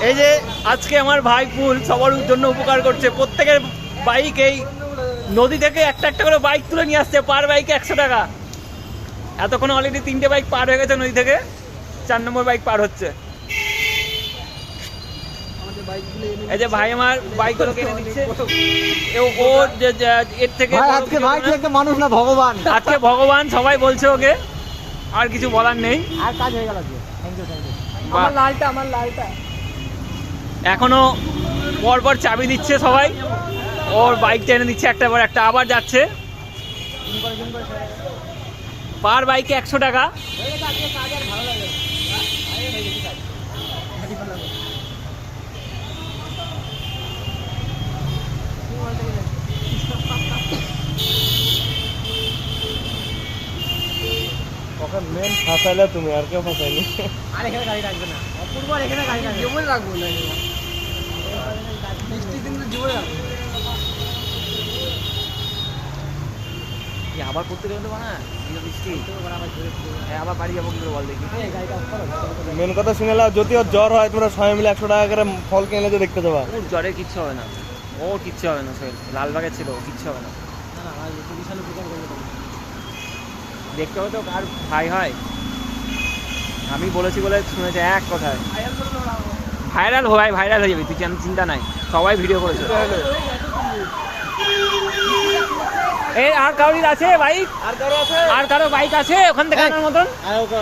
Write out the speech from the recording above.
এই যে আজকে আমার ভাই পুল সবার জন্য উপকার করছে, প্রত্যেকের বাইক এই নদী থেকে একটা একটা করে বাইক তুলে নিয়ে আসছে, পার বাইকে 100 টাকা। এতক্ষণ অলরেডি 3টে বাইক পার হয়ে গেছে নদী থেকে, 4 নম্বর বাইক পার হচ্ছে। এই যে ভাই আমার বাইকগুলো কিনে দিচ্ছে, ও এর থেকে আজকে ভাই একটা মানুষ না ভগবান, আজকে ভগবান সবাই বলছে ওকে, আর কিছু বলার নেই। আর কাজ হয়ে গেল আজকে। থ্যাংক ইউ আমার লালটা এখনো পরপর চাবি দিচ্ছে সবাই, ওর বাইক টেনে দিচ্ছে একটা পর একটা, আবার যাচ্ছে। পার বাইকে 100 টাকা। মেন ফাঁসাইলে তুমি, আর কেউ ফাঁসাইনি। আর এখানে গাড়ি রাখবে না, অপূর্ব আর এখানে গাড়ি রাখবে, জীবনে রাখবো না, বৃষ্টির দিন তো জীবনে রাখবো। আবার করতে গেলে তো না বৃষ্টি, আবার বাড়ি যাবো কিন্তু বল দেখি। মেন কথা শুনে নাও, যদি ওর জ্বর হয় তোমরা সবাই মিলে 100 টাকা করে ফল কিনে তো দেখতে যাবা। ওর জ্বরে কিচ্ছু হবে না, ওর কিচ্ছু হবে না, লালবাগে ছিল, কিচ্ছু হবে না। দেখতে হবে তো কার ভাই হয়, আমি বলেছি বলে শুনেছে এক কথায়। ভাইরাল হয়ে যাবে, তুই চিন্তা নাই, সবাই ভিডিও করেছে। এই আর কারোর আছে বাইক, আর কারো বাইক আছে ওখান থেকে আনার মতন?